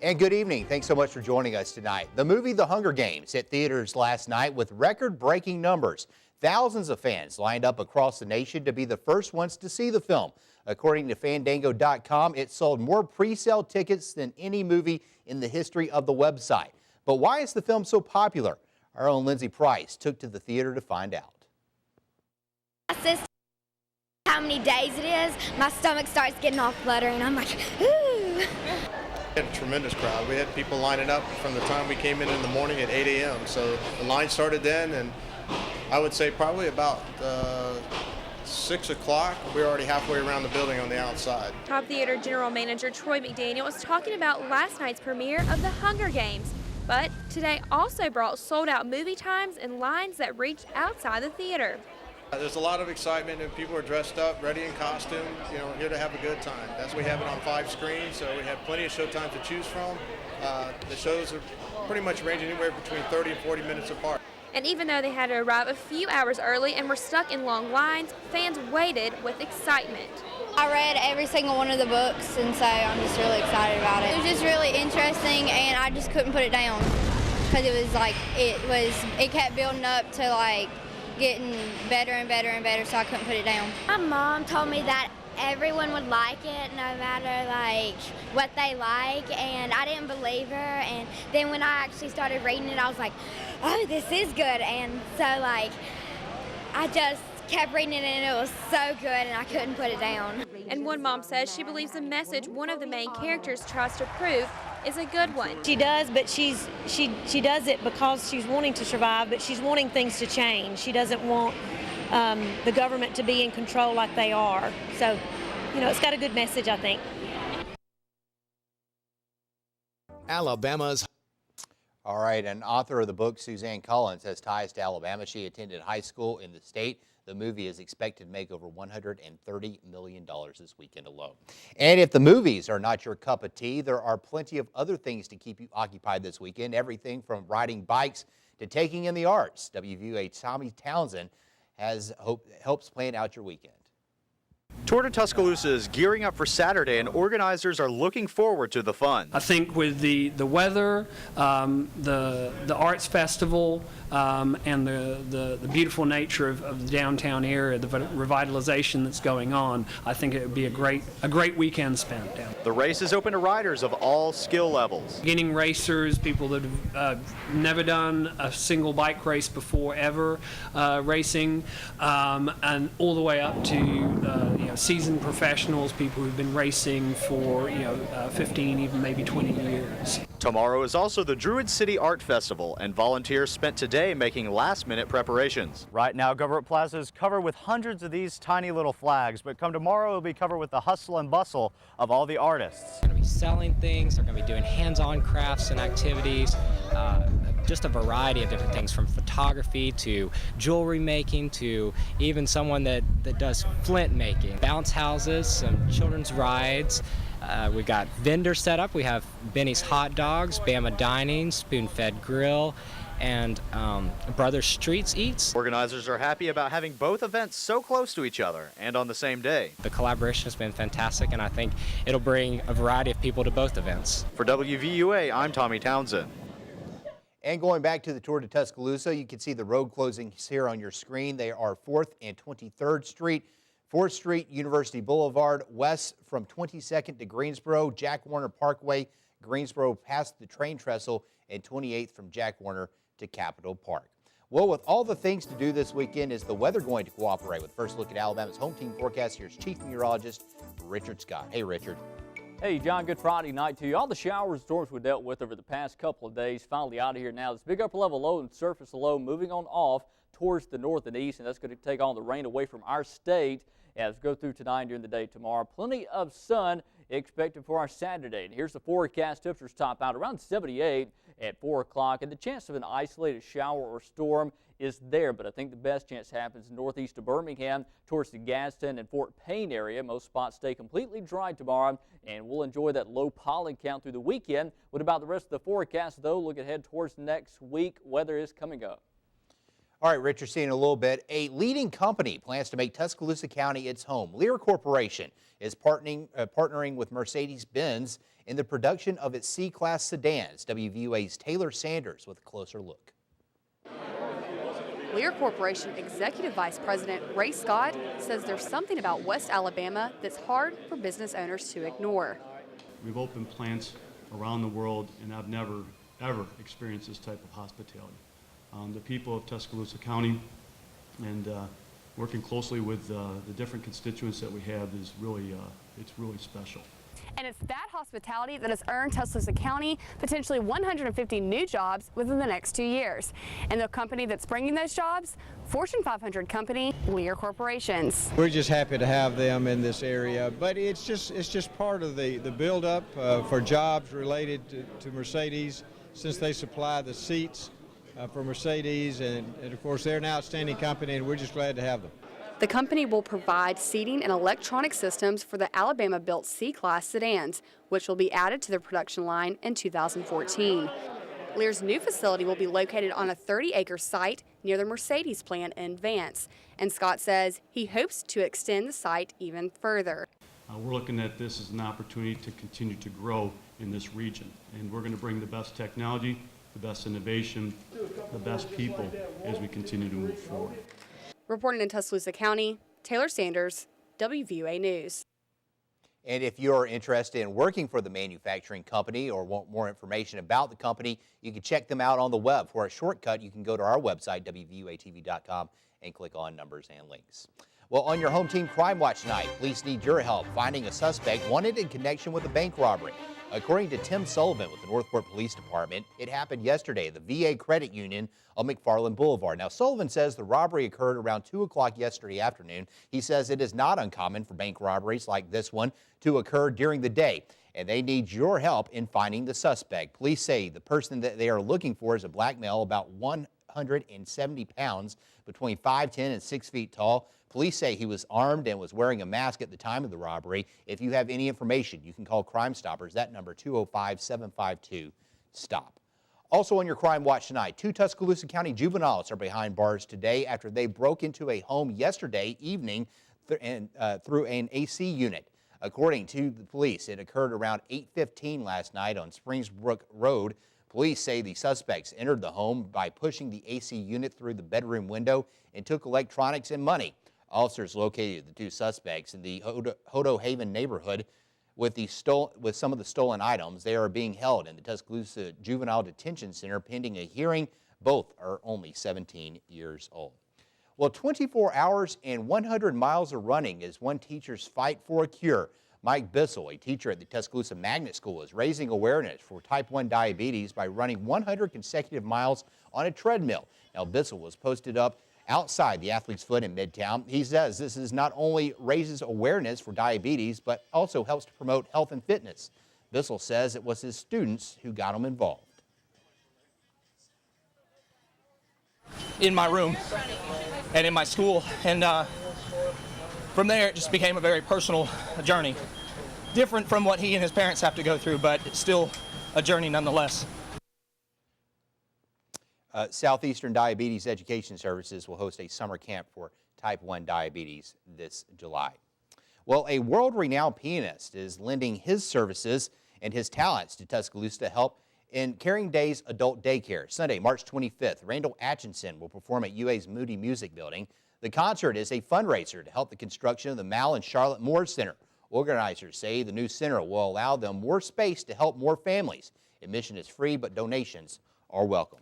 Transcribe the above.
And good evening. Thanks so much for joining us tonight. The movie The Hunger Games hit theaters last night with record-breaking numbers. Thousands of fans lined up across the nation to be the first ones to see the film. According to Fandango.com, it sold more pre-sale tickets than any movie in the history of the website. But why is the film so popular? Our own Lindsay Price took to the theater to find out. How many days it is, my stomach starts getting all fluttery and I'm like, ooh. We had a tremendous crowd. We had people lining up from the time we came in the morning at 8 a.m. So the line started then, and I would say probably about 6 o'clock, we were already halfway around the building on the outside. Top Theater General Manager Troy McDaniel was talking about last night's premiere of The Hunger Games. But today also brought sold-out movie times and lines that reached outside the theater. There's a lot of excitement and people are dressed up, ready in costume, here to have a good time. We have it on 5 screens, so we have plenty of show times to choose from. The shows are pretty much ranging anywhere between 30 and 40 minutes apart. And even though they had to arrive a few hours early and were stuck in long lines, fans waited with excitement. I read every single one of the books, and so I'm just really excited about it. It was just really interesting, and I just couldn't put it down because it kept building up to getting better and better and better, so I couldn't put it down. My mom told me that everyone would like it no matter what they like, and I didn't believe her, and then when I actually started reading it I was like, oh, this is good, and so I just kept reading it and it was so good and I couldn't put it down. And one mom says she believes the message one of the main characters tries to prove is a good one. She does, but she does it because she's wanting to survive, but she's wanting things to change. She doesn't want the government to be in control like they are. So, it's got a good message, I think. Alabama's. All right, an author of the book, Suzanne Collins, has ties to Alabama. She attended high school in the state. The movie is expected to make over $130 million this weekend alone. And if the movies are not your cup of tea, there are plenty of other things to keep you occupied this weekend. Everything from riding bikes to taking in the arts. WVUA Tommy Townsend helps plan out your weekend. Tour de Tuscaloosa is gearing up for Saturday, and organizers are looking forward to the fun. I think with the weather, the arts festival, and the beautiful nature of the downtown area, the revitalization that's going on, I think it would be a great weekend spent down. The race is open to riders of all skill levels. Beginning racers, people that have never done a single bike race before ever racing, and all the way up to seasoned professionals, people who've been racing for 15, even maybe 20 years. Tomorrow is also the Druid City Art Festival, and volunteers spent today making last-minute preparations. Right now, Government Plaza is covered with hundreds of these tiny little flags, but come tomorrow, it'll be covered with the hustle and bustle of all the artists. We're going to be selling things, they're going to be doing hands-on crafts and activities, just a variety of different things, from photography to jewelry making to even someone that does flint making. Bounce houses, some children's rides. We've got vendors set up. We have Benny's Hot Dogs, Bama Dining, Spoon Fed Grill, and Brothers Streets Eats. Organizers are happy about having both events so close to each other and on the same day. The collaboration has been fantastic, and I think it'll bring a variety of people to both events. For WVUA, I'm Tommy Townsend. And going back to the Tour de Tuscaloosa, you can see the road closings here on your screen. They are 4th and 23rd Street, 4th Street, University Boulevard, west from 22nd to Greensboro, Jack Warner Parkway, Greensboro past the train trestle, and 28th from Jack Warner to Capitol Park. Well, with all the things to do this weekend, is the weather going to cooperate? With first look at Alabama's home team forecast, here's Chief Meteorologist Richard Scott. Hey, Richard. Hey, John, good Friday night to you. All the showers and storms we dealt with over the past couple of days finally out of here now. This big upper level low and surface low moving on off towards the north and east, and that's going to take all the rain away from our state as we go through tonight and during the day tomorrow. Plenty of sun expected for our Saturday. And here's the forecast. Temperatures top out around 78 at 4 o'clock, and the chance of an isolated shower or storm is there, but I think the best chance happens northeast of Birmingham towards the Gadsden and Fort Payne area. Most spots stay completely dry tomorrow, and we'll enjoy that low pollen count through the weekend. What about the rest of the forecast, though? Look ahead towards next week. Weather is coming up. All right, Rich, you're seeing in a little bit. A leading company plans to make Tuscaloosa County its home. Lear Corporation is partnering with Mercedes-Benz in the production of its C-Class sedans. WVUA's Taylor Sanders with a closer look. Lear Corporation Executive Vice President Ray Scott says there's something about West Alabama that's hard for business owners to ignore. We've opened plants around the world, and I've never, ever experienced this type of hospitality. The people of Tuscaloosa County and working closely with the different constituents that we have is really, it's really special. And it's that hospitality that has earned Tuscaloosa County potentially 150 new jobs within the next 2 years. And the company that's bringing those jobs, Fortune 500 company, Lear Corporations. We're just happy to have them in this area, but it's just part of the build-up for jobs related to Mercedes, since they supply the seats for Mercedes, and of course they're an outstanding company, and we're just glad to have them. The company will provide seating and electronic systems for the Alabama-built C-Class sedans, which will be added to the production line in 2014. Lear's new facility will be located on a 30-acre site near the Mercedes plant in Vance, and Scott says he hopes to extend the site even further. We're looking at this as an opportunity to continue to grow in this region, and we're going to bring the best technology, the best innovation, the best people as we continue to move forward. Reporting in Tuscaloosa County, Taylor Sanders, WVUA News. And if you're interested in working for the manufacturing company or want more information about the company, you can check them out on the web. For a shortcut, you can go to our website, WVUATV.com, and click on numbers and links. Well, on your home team Crime Watch tonight, police need your help finding a suspect wanted in connection with a bank robbery. According to Tim Sullivan with the Northport Police Department, it happened yesterday at the VA Credit Union on McFarland Boulevard. Now, Sullivan says the robbery occurred around 2 o'clock yesterday afternoon. He says it is not uncommon for bank robberies like this one to occur during the day, and they need your help in finding the suspect. Police say the person that they are looking for is a black male about 170 pounds, between 5'10" and 6 feet tall. Police say he was armed and was wearing a mask at the time of the robbery. If you have any information, you can call Crime Stoppers. That number, 205-752-STOP. Also on your Crime Watch tonight, 2 Tuscaloosa County juveniles are behind bars today after they broke into a home yesterday evening through an AC unit. According to the police, it occurred around 8:15 last night on Springsbrook Road. Police say the suspects entered the home by pushing the AC unit through the bedroom window and took electronics and money. Officers located the 2 suspects in the Hodo Haven neighborhood with some of the stolen items. They are being held in the Tuscaloosa Juvenile Detention Center pending a hearing. Both are only 17 years old. Well, 24 hours and 100 miles of running is one teacher's fight for a cure. Mike Bissell, a teacher at the Tuscaloosa Magnet School, is raising awareness for type 1 diabetes by running 100 consecutive miles on a treadmill. Now, Bissell was posted up outside the Athlete's Foot in Midtown. He says this is not only raises awareness for diabetes, but also helps to promote health and fitness. Bissell says it was his students who got him involved. In my room and in my school, and from there it just became a very personal journey. Different from what he and his parents have to go through, but it's still a journey nonetheless. Southeastern Diabetes Education Services will host a summer camp for type 1 diabetes this July. Well, a world-renowned pianist is lending his services and his talents to Tuscaloosa to help in Caring Days Adult Daycare. Sunday, March 25th, Randall Atchison will perform at UA's Moody Music Building. The concert is a fundraiser to help the construction of the Mal and Charlotte Moore Center. Organizers say the new center will allow them more space to help more families. Admission is free, but donations are welcome.